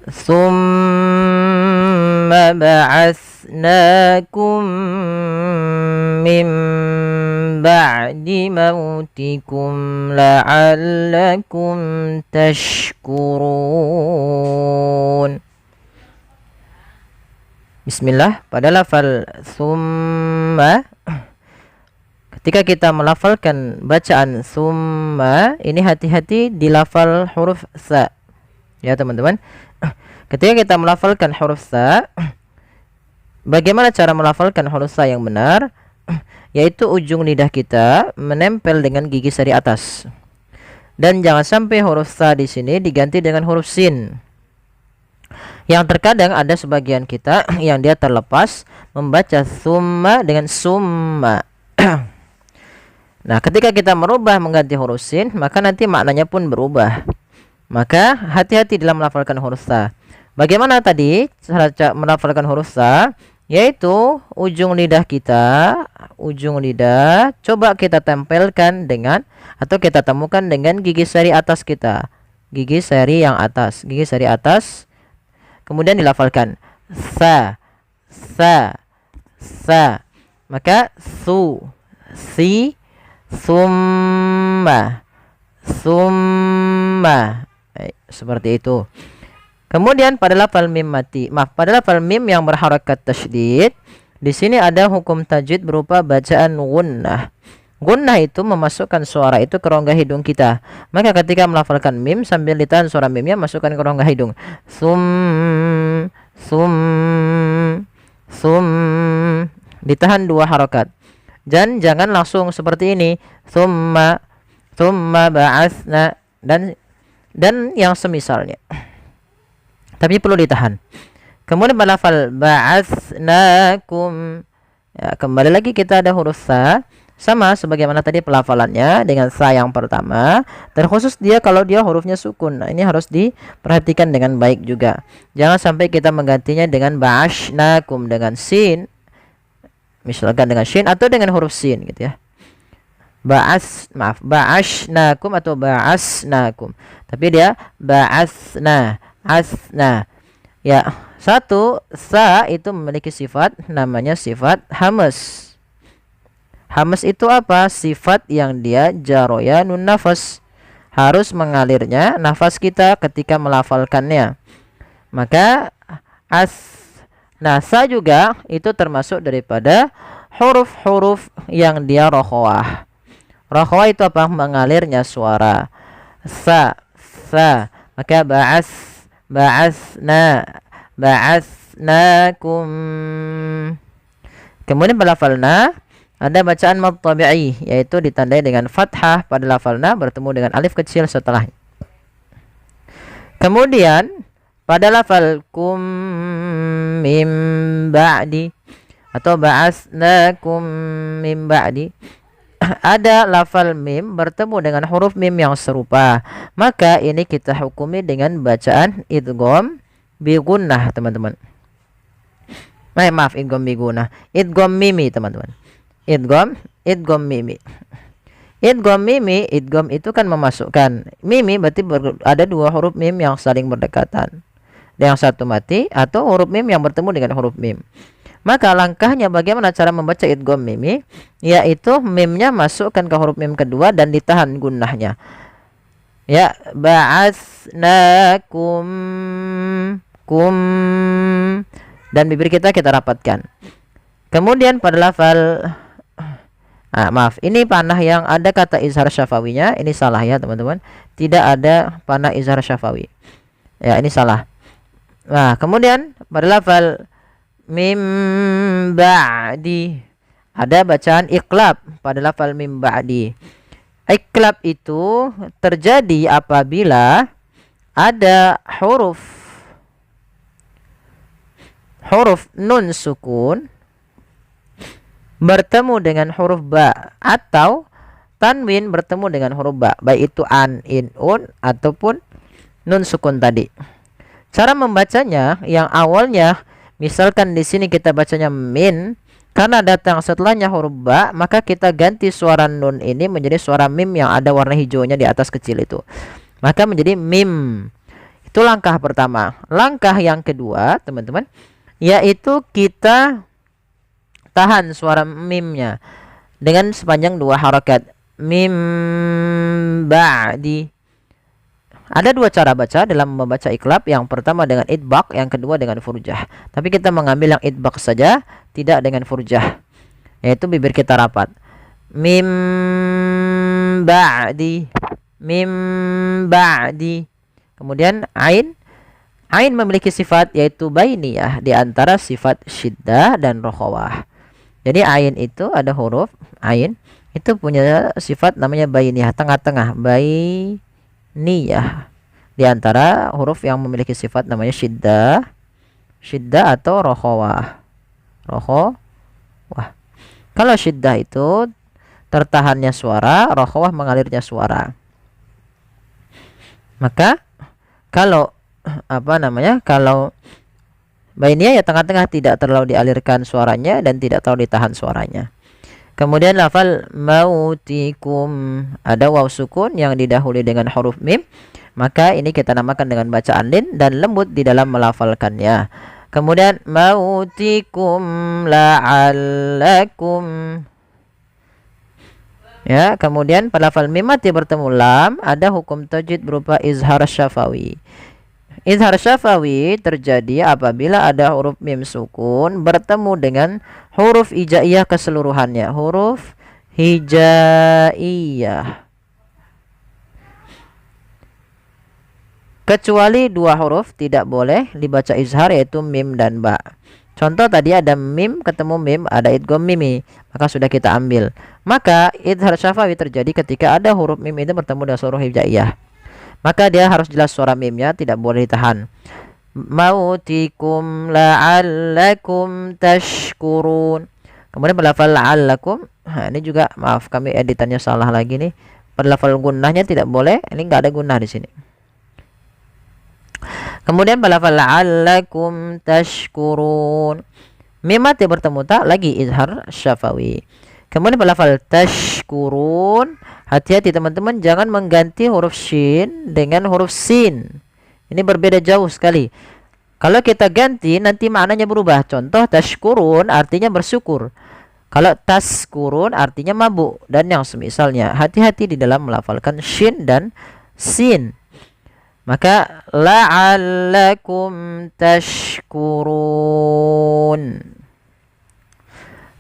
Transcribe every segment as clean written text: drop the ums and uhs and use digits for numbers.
Summa ba'atsnakum min ba'di mautikum la'allakum tashkurun. Bismillah. Pada lafal summa, ketika kita melafalkan bacaan summa, ini hati-hati di lafal huruf sa. Ya teman-teman, ketika kita melafalkan huruf sa, bagaimana cara melafalkan huruf sa yang benar? Yaitu ujung lidah kita menempel dengan gigi sari atas. Dan jangan sampai huruf sa di sini diganti dengan huruf sin. Yang terkadang ada sebagian kita yang dia terlepas membaca summa dengan summa. Nah, ketika kita merubah mengganti huruf sin, maka nanti maknanya pun berubah. Maka hati-hati dalam melafalkan huruf sa. Bagaimana tadi cara melafalkan huruf sa? Yaitu ujung lidah kita, ujung lidah coba kita tempelkan dengan, atau kita temukan dengan gigi sari atas kita. Gigi sari yang atas, gigi sari atas. Kemudian dilafalkan sa, sa, sa. Maka su, si, summa, summa. Seperti itu. Kemudian pada lafal mim mati, pada lafal mim yang berharakat tasydid, di sini ada hukum tajwid berupa bacaan gunnah. Gunnah itu memasukkan suara itu ke rongga hidung kita. Maka ketika melafalkan mim sambil ditahan suara mimnya, masukkan ke rongga hidung. Sum, sum, sum. Ditahan 2 harokat. Dan jangan langsung seperti ini. Summa, summa ba'atsna, dan yang semisalnya. Tapi perlu ditahan. Kemudian melafal ba'atsnakum. Ya, kembali lagi kita ada huruf sa. Sama sebagaimana tadi pelafalannya dengan sa yang pertama, terkhusus dia kalau dia hurufnya sukun. Nah, ini harus diperhatikan dengan baik juga. Jangan sampai kita menggantinya dengan ba'ashnakum dengan sin. Misalkan dengan sin atau dengan huruf sin gitu ya. Ba'ashnakum atau ba'asnakum. Tapi dia ba'asna, asna. Ya, satu sa itu memiliki sifat namanya sifat hamas. Hamas itu apa? Sifat yang dia jaroya nun nafas. Harus mengalirnya nafas kita ketika melafalkannya. Maka nasa juga itu termasuk daripada huruf-huruf yang dia rokhawah. Rokhawah itu apa? Mengalirnya suara. Sa, sa. Maka ba'asna, ba'asnakum. Kemudian belafalna, ada bacaan mad tabi'i, yaitu ditandai dengan fathah pada lafalna bertemu dengan alif kecil setelahnya. Kemudian pada lafal kum mim ba'di atau ba'asnakum mim ba'di, ada lafal mim bertemu dengan huruf mim yang serupa. Maka ini kita hukumi dengan bacaan idgham bi gunnah, teman-teman. Maaf, idgham bi gunnah. Idgham mimi, teman-teman. Idgham mimi. Idgham mimi, idgham itu kan memasukkan. Mimi berarti ada 2 huruf mim yang saling berdekatan. Yang satu mati atau huruf mim yang bertemu dengan huruf mim. Maka langkahnya bagaimana cara membaca idgham mimi? Yaitu mimnya masukkan ke huruf mim kedua dan ditahan gunnahnya. Ya, ba'atsnakum, kum, dan bibir kita rapatkan. Kemudian pada lafal ini panah yang ada kata izhar syafawinya, ini salah ya teman-teman. Tidak ada panah izhar syafawi. Ya, ini salah. Nah, kemudian pada lafal mim ba'di ada bacaan iqlab pada lafal mim ba'di. Iqlab itu terjadi apabila ada huruf nun sukun bertemu dengan huruf ba atau tanwin bertemu dengan huruf ba, baik itu an, in, un ataupun nun sukun tadi. Cara membacanya yang awalnya misalkan di sini kita bacanya min, karena datang setelahnya huruf ba, maka kita ganti suara nun ini menjadi suara mim yang ada warna hijaunya di atas kecil itu. Maka menjadi mim. Itu langkah pertama. Langkah yang kedua, teman-teman, yaitu kita tahan suara mimnya dengan sepanjang 2 harokat. Mim ba'di. Ada 2 cara baca dalam membaca iqlab. Yang pertama dengan idbaq, yang kedua dengan furjah. Tapi kita mengambil yang idbaq saja, tidak dengan furjah, yaitu bibir kita rapat. Mim ba'di, mim ba'di. Kemudian ain. Ain memiliki sifat yaitu bainiyah di antara sifat syiddah dan rokhawah. Jadi ain itu ada huruf ain itu punya sifat namanya bainiyah, tengah-tengah, bainiyah, di antara huruf yang memiliki sifat namanya syiddah, syiddah atau rokhawah. Rokhawah. Kalau syiddah itu tertahannya suara, rokhawah mengalirnya suara. Maka kalau kalau bainiyah ya tengah-tengah, tidak terlalu dialirkan suaranya dan tidak terlalu ditahan suaranya. Kemudian lafal mautikum, ada waw sukun yang didahului dengan huruf mim, maka ini kita namakan dengan bacaan lin dan lembut di dalam melafalkannya. Kemudian mautikum la'allakum, ya. Kemudian pada lafal mim mati bertemu lam ada hukum tajwid berupa izhar syafawi. Izhar syafawi terjadi apabila ada huruf mim sukun bertemu dengan huruf hijaiyah keseluruhannya, huruf hijaiyah. Kecuali 2 huruf tidak boleh dibaca izhar, yaitu mim dan ba. Contoh tadi ada mim ketemu mim, ada idgham mimi, maka sudah kita ambil. Maka izhar syafawi terjadi ketika ada huruf mim itu bertemu dengan huruf hijaiyah. Maka dia harus jelas suara mimnya, tidak boleh ditahan. Mautikum la'allakum tashkurun. Kemudian pada lafal la'allakum, ini juga maaf kami editannya salah lagi nih. Pada lafal gunnahnya tidak boleh, ini enggak ada gunnah di sini. Kemudian pada lafal la'allakum tashkurun, mim mati bertemu tak, lagi izhar syafawi. Kemudian pada lafal tashkurun, hati-hati teman-teman, jangan mengganti huruf shin dengan huruf sin. Ini berbeda jauh sekali. Kalau kita ganti nanti maknanya berubah. Contoh tashkurun artinya bersyukur. Kalau taskurun artinya mabuk dan yang semisalnya. Hati-hati di dalam melafalkan shin dan sin. Maka la'allakum tashkurun.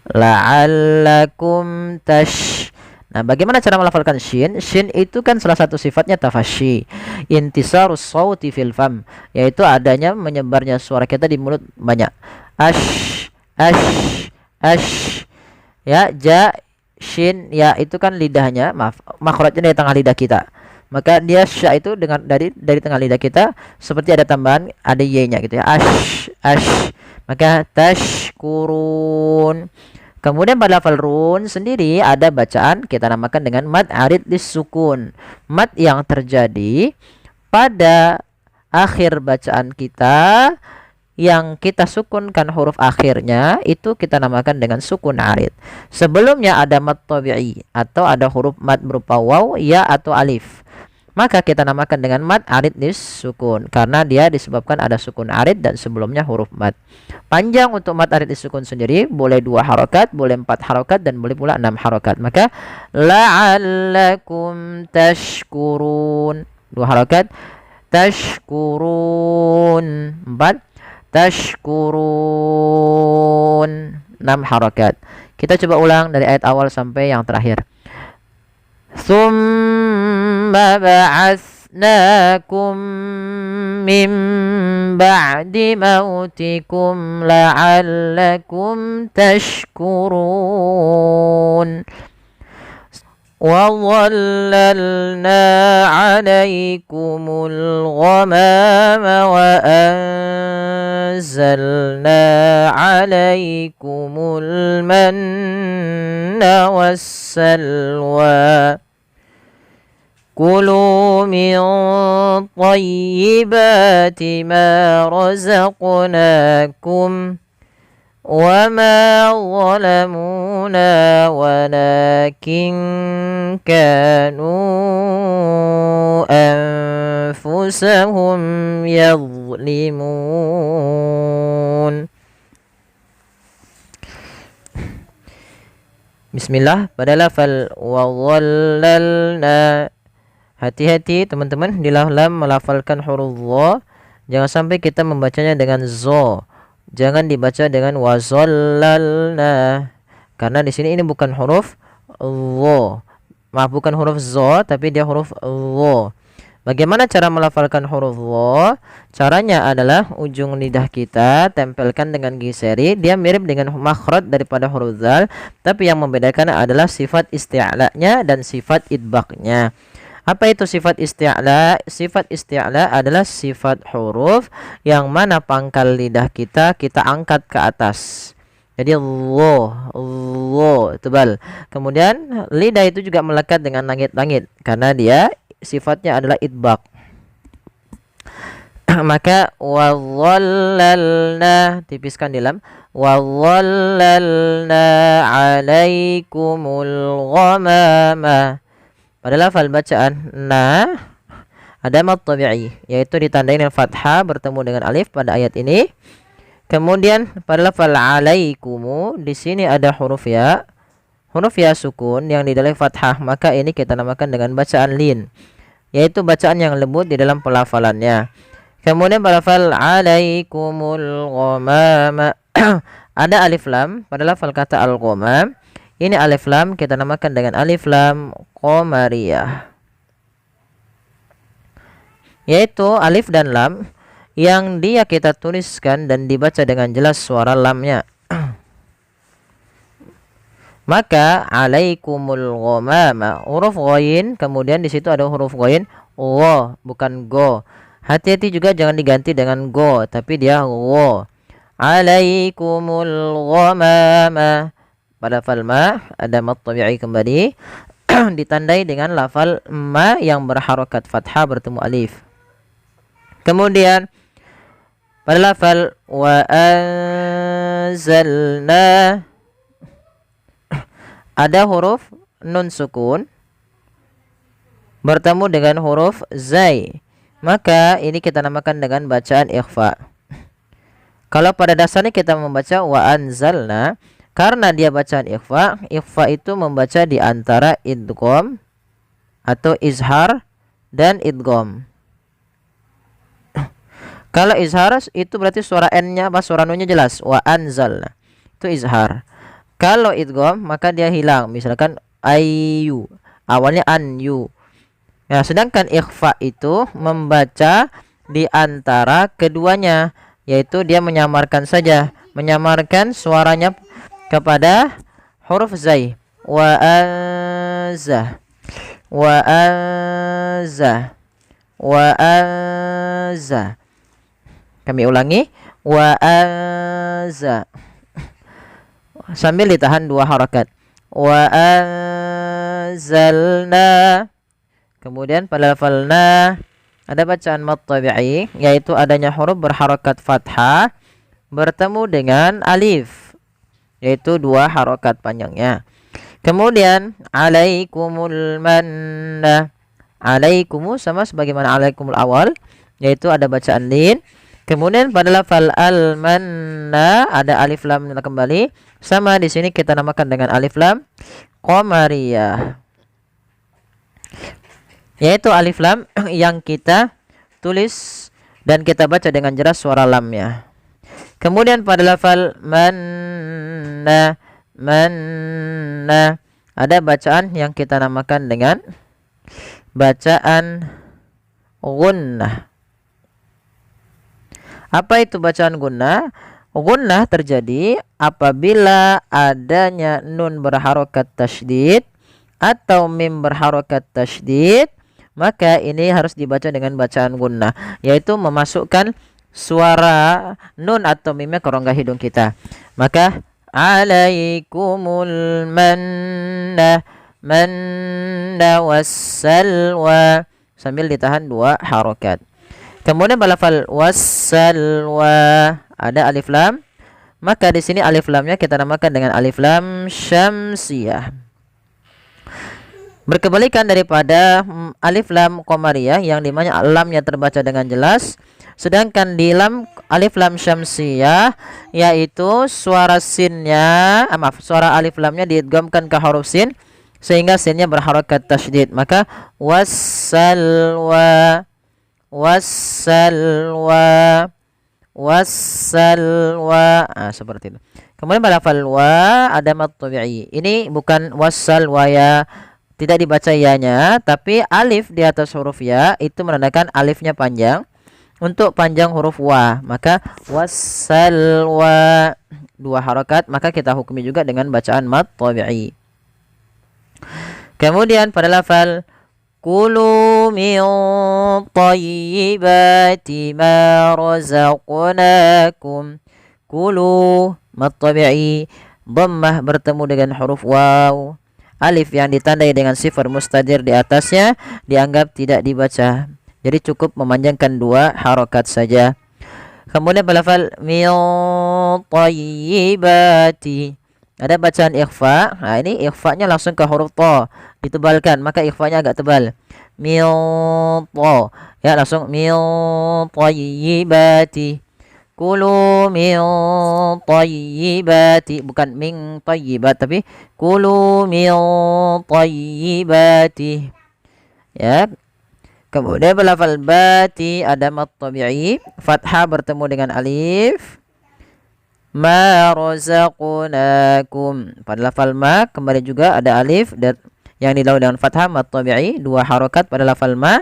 La'allakum tash. Nah, bagaimana cara melafalkan shin? Shin itu kan salah satu sifatnya tafashi, intisarus sauti fil fam, yaitu adanya menyebarnya suara kita di mulut banyak. Ash, ash, ash. Ya, ja, shin, ya itu kan lidahnya, maaf, makhrajnya dari tengah lidah kita. Maka dia sya itu dengan dari tengah lidah kita seperti ada tambahan, ada y-nya gitu ya. Ash, ash. Maka tashkurun. Kemudian pada lafal run sendiri ada bacaan kita namakan dengan mad arid disukun. Mad yang terjadi pada akhir bacaan kita yang kita sukunkan huruf akhirnya, itu kita namakan dengan sukun arid. Sebelumnya ada mad tabi'i atau ada huruf mad berupa waw, ya atau alif. Maka kita namakan dengan mad arid disukun karena dia disebabkan ada sukun arid dan sebelumnya huruf mad. Panjang untuk mad arid disukun sendiri boleh 2 harokat, boleh 4 harokat, dan boleh pula 6 harokat. Maka la'allakum tashkurun 2 harokat, tashkurun 4, tashkurun 6 harokat. Kita coba ulang dari ayat awal sampai yang terakhir. Tsumma ba'atsnakum min ba'di mautikum la'allakum tashkurun. Wa dhallalna 'alaikumul ghamama wa anzalna 'alaikumul manna wassalwa. Kulu min tayyibati ma razaqnakum وما ظلمونا ولكن كانوا أنفسهم يظلمون. Bismillah. Pada lafal wa dhallalna, hati-hati teman-teman di dalam melafalkan huruf dha. Jangan sampai kita membacanya dengan zo. Jangan dibaca dengan wa dhallalna. Karena di sini ini bukan huruf dha. Maaf, bukan huruf zo, tapi dia huruf dha. Bagaimana cara melafalkan huruf dha? Caranya adalah ujung lidah kita tempelkan dengan giseri. Dia mirip dengan makhraj daripada huruf dzal, tapi yang membedakan adalah sifat isti'la'nya dan sifat idbaqnya. Apa itu sifat isti'la? Sifat isti'la adalah sifat huruf yang mana pangkal lidah kita angkat ke atas. Jadi tebal. Kemudian lidah itu juga melekat dengan langit-langit karena dia sifatnya adalah idbaq. Maka wadhallalna, tipiskan di lam, wadhallalna alaikumul ghamama. Pada lafal bacaan na ada mad tabi'i, yaitu ditandai dengan fathah bertemu dengan alif pada ayat ini. Kemudian pada lafal alaikumu di sini ada huruf ya. Huruf ya sukun yang didalai fathah, maka ini kita namakan dengan bacaan lin, yaitu bacaan yang lembut di dalam pelafalannya. Kemudian pada lafal alaikumul ghamama ada alif lam pada lafal kata al-ghamam. Ini alif lam kita namakan dengan alif lam qamariyah, yaitu alif dan lam yang dia kita tuliskan dan dibaca dengan jelas suara lamnya. Maka alaikumul ghamama, huruf ghain, kemudian di situ ada huruf ghain gha, bukan go. Hati-hati juga jangan diganti dengan go, tapi dia gha. Alaikumul ghamama. Pada lafal ma ada mad tabi'i kembali ditandai dengan lafal ma yang berharokat fathah bertemu alif. Kemudian pada lafal wa anzalna ada huruf nun sukun bertemu dengan huruf zai, maka ini kita namakan dengan bacaan ikhfa. Kalau pada dasarnya kita membaca wa anzalna, karena dia bacaan ikhfa, ikhfa itu membaca di antara idgham atau izhar dan idgham. Kalau izhar itu berarti suara n-nya apa suara nun-nya jelas, wa anzalna. Itu izhar. Kalau idgham maka dia hilang, misalkan ayu, awalnya an yu. Nah, sedangkan ikhfa itu membaca di antara keduanya, yaitu dia menyamarkan saja, menyamarkan suaranya kepada huruf zai. Wa azza, wa azza, wa azza. Kami ulangi, wa azza, sambil ditahan dua harakat. Wa anzalna. Kemudian pada lafal na ada bacaan mad tabi'i, yaitu adanya huruf berharakat fathah bertemu dengan alif, yaitu dua harakat panjangnya. Kemudian alaikumul manna. Alaikumu sama sebagaimana alaikumul awal, yaitu ada bacaan lin. Kemudian pada lafal al-manna ada alif lam kembali. Sama di sini kita namakan dengan alif lam qamariyah, yaitu alif lam yang kita tulis dan kita baca dengan jelas suara lamnya. Kemudian pada lafal manna, manna ada bacaan yang kita namakan dengan bacaan gunnah. Apa itu bacaan gunnah? Gunnah terjadi apabila adanya nun berharokat tasydid atau mim berharokat tasydid, maka ini harus dibaca dengan bacaan gunnah, yaitu memasukkan suara nun atau mimnya ke rongga hidung kita. Maka alaikumul manna, manna wassalwa, sambil ditahan dua harokat. Kemudian pada lafal wassalwa ada alif lam maka di sini alif lamnya kita namakan dengan alif lam syamsiyah. Berkebalikan daripada alif lam qamariyah yang dimana lamnya terbaca dengan jelas, sedangkan di alif lam syamsiyah yaitu suara sinnya, suara alif lamnya diidghamkan ke huruf sin sehingga sinnya berharakat tasydid. Maka wassalwa, wassalwa, wassalwa, seperti itu. Kemudian pada lafal wa ada mad tabi'i. Ini bukan wassalwa ya, tidak dibaca ya-nya, tapi alif di atas huruf ya itu menandakan alifnya panjang untuk panjang huruf wa. Maka wassalwa 2 harakat, maka kita hukumi juga dengan bacaan mad tabi'i. Kemudian pada lafal kulu min thayyibati ma razaqnakum, kulu mad tabi'i, dhammah bertemu dengan huruf waw. Alif yang ditandai dengan sifar mustadir di atasnya dianggap tidak dibaca. Jadi cukup memanjangkan 2 harakat saja. Kemudian lafal min thayyibati ada bacaan ikhfa. Nah, ini ikhfanya langsung ke huruf tha, ditebalkan, maka ikhfanya agak tebal. Min tha. Ya, langsung min thayyibati. Kulu min thayyibati, bukan min thayyibat tapi kulu min thayyibati. Ya. Kemudian lafal bati ada mad tabi'i, fathah bertemu dengan alif. Ma razaqnakum. Pada lafal ma kembali juga ada alif yang dilawan dengan fathah mad tabi'i, 2 harakat pada lafal ma.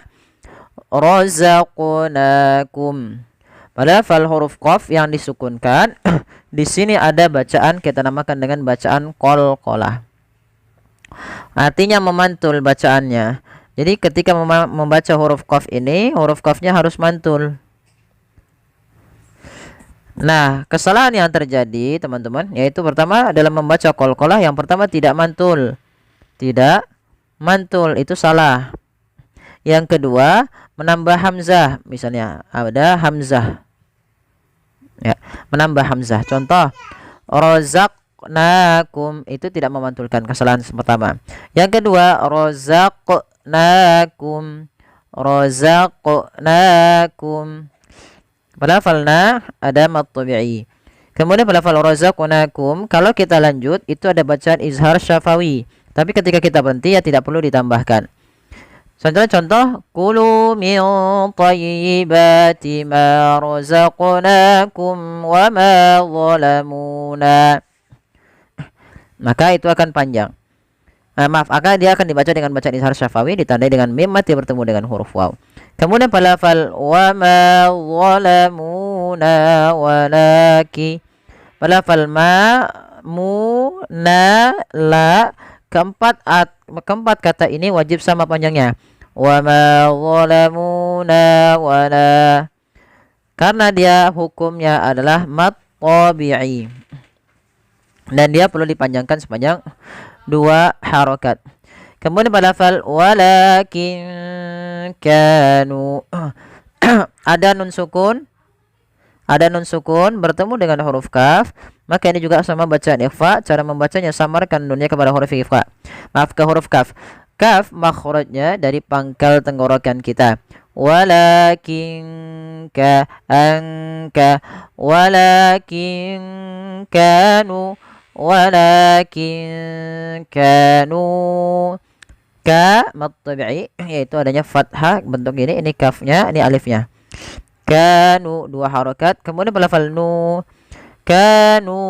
Razaqnakum. Pada lafal huruf qaf yang disukunkan, di sini ada bacaan kita namakan dengan bacaan qalqalah. Artinya memantul bacaannya. Jadi ketika membaca huruf qaf ini, huruf qafnya harus mantul. Nah, kesalahan yang terjadi teman-teman yaitu pertama dalam membaca qalqalah, yang pertama tidak mantul. Tidak mantul, itu salah. Yang kedua, menambah hamzah. Misalnya ada hamzah. Ya, menambah hamzah. Contoh, razaqnakum itu tidak memantulkan, kesalahan pertama. Yang kedua, razaqnakum, razaqnakum. Pada lafalna ada mad tabi'i. Kemudian pada lafal razaqnakum, kalau kita lanjut itu ada bacaan izhar syafawi. Tapi ketika kita berhenti ya tidak perlu ditambahkan. Contoh, kulu min thayyibati ma razaqnakum wa ma zalamuna. Maka itu akan panjang. Dia akan dibaca dengan bacaan izhar syafawi ditandai dengan mim mati bertemu dengan huruf waw. Kemudian pada lafal wa ma zalamuna walaki. Pada lafal ma, mu, na, la, keempat kata ini wajib sama panjangnya. Wa ma zalamuna wala. Karena dia hukumnya adalah mad tabi'i. Dan dia perlu dipanjangkan sepanjang 2 harakat. Kemudian pada lafal walakin kanu ada nun sukun. Ada nun sukun bertemu dengan huruf kaf, maka ini juga sama bacaan ikhfa. Cara membacanya samarkan nunnya kepada huruf ikhfa. Ke huruf kaf. Kaf makhrajnya dari pangkal tenggorokan kita. Walakin ka anka, walakin kanu, walakin kanu. Ka mad tabi'i yaitu adanya fathah bentuk ini kafnya, ini alifnya. Kanu 2 harakat. Kemudian lafal nu, kanu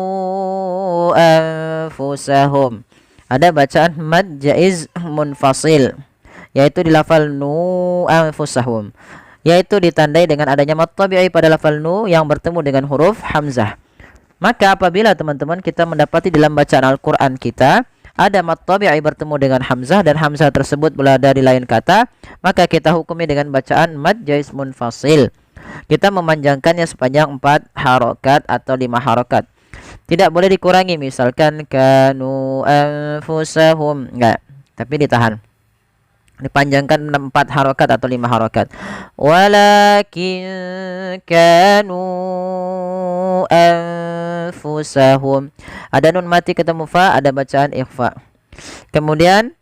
anfusahum. Ada bacaan mad jaiz munfasil yaitu di lafal nu anfusahum, yaitu ditandai dengan adanya mad tabi'i pada lafal nu yang bertemu dengan huruf hamzah. Maka apabila teman-teman kita mendapati dalam bacaan Al-Qur'an kita ada mad tabi'i bertemu dengan hamzah dan hamzah tersebut berada di lain kata, maka kita hukumi dengan bacaan mad jaiz munfasil. Kita memanjangkannya sepanjang 4 harakat atau 5 harakat. Tidak boleh dikurangi, misalkan kanu anfusahum, enggak, tapi ditahan. Dipanjangkan 4 harakat atau 5 harakat. Walakin kanu anfusahum. Ada nun mati ketemu fa, ada bacaan ikhfa. Kemudian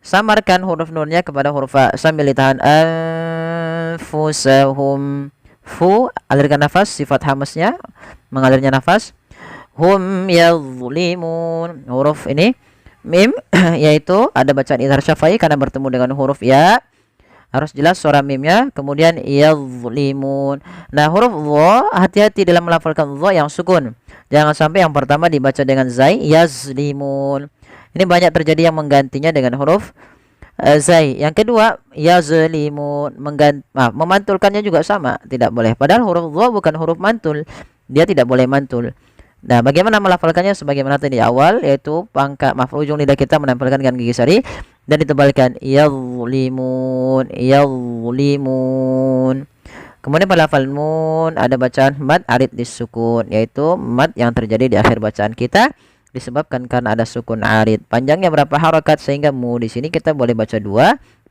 samarkan huruf nunnya kepada huruf fa sambil ditahan. Anfusahum. Fu, alirkan nafas, sifat hamasnya mengalirnya nafas. Hum yazlimun. Huruf ini mim yaitu ada bacaan idhar syafai karena bertemu dengan huruf ya. Harus jelas suara mimnya. Kemudian yazlimun. Nah, huruf dha, hati-hati dalam melafalkan dha yang sukun. Jangan sampai yang pertama dibaca dengan zai, yazlimun. Ini banyak terjadi yang menggantinya dengan huruf zai. Yang kedua, yazlimun, memantulkannya juga sama, tidak boleh. Padahal huruf dha bukan huruf mantul. Dia tidak boleh mantul. Nah, bagaimana melafalkannya sebagaimana tadi di awal, yaitu pangkat ujung lidah kita menempelkan dengan gigi sari dan ditebalkan yazlimun, yazlimun. Kemudian pada lafal nun ada bacaan mad arid disukun, yaitu mad yang terjadi di akhir bacaan kita disebabkan karena ada sukun arid. Panjangnya berapa harakat sehingga mu di sini kita boleh baca 2,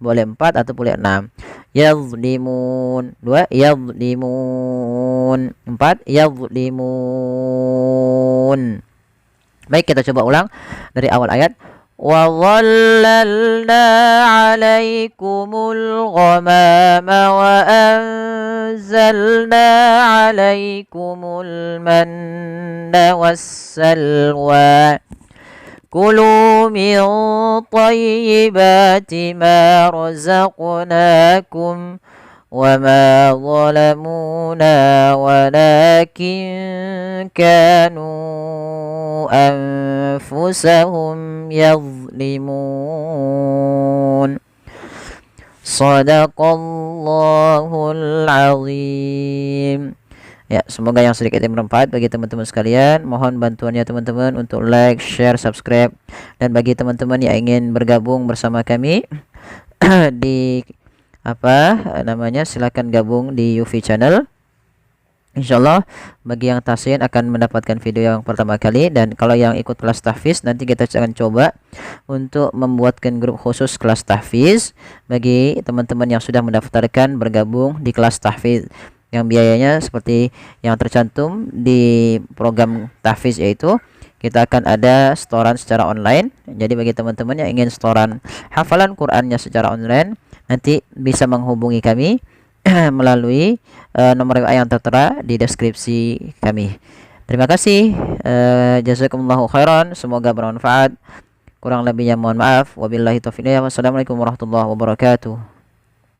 boleh 4 atau boleh 6. Yazlimun, 2 yazlimun, 4 yazlimun. Baik, kita coba ulang dari awal ayat. Wa dhallalna 'alaikumul ghamama wa anzalna 'alaikumul manna wassalwa. Kulu min tayyibati ma razaqnakum wa ma zalamuna walakin kanu anfusahum yazlimun. Sadaqallahul azim. Ya, semoga yang sedikit ini bermanfaat bagi teman-teman sekalian. Mohon bantuannya teman-teman untuk like, share, subscribe. Dan bagi teman-teman yang ingin bergabung bersama kami di silakan gabung di UFI channel. Insyaallah bagi yang tahsin akan mendapatkan video yang pertama kali, dan kalau yang ikut kelas tahfiz nanti kita akan coba untuk membuatkan grup khusus kelas tahfiz bagi teman-teman yang sudah mendaftarkan bergabung di kelas tahfiz, yang biayanya seperti yang tercantum di program tahfiz, yaitu kita akan ada setoran secara online. Jadi bagi teman-teman yang ingin setoran hafalan Qur'annya secara online, nanti bisa menghubungi kami melalui nomor WA yang tertera di deskripsi kami. Terima kasih. Jazakumullahu khairan. Semoga bermanfaat. Kurang lebihnya mohon maaf. Wabillahi taufiq. Wassalamualaikum warahmatullahi wabarakatuh.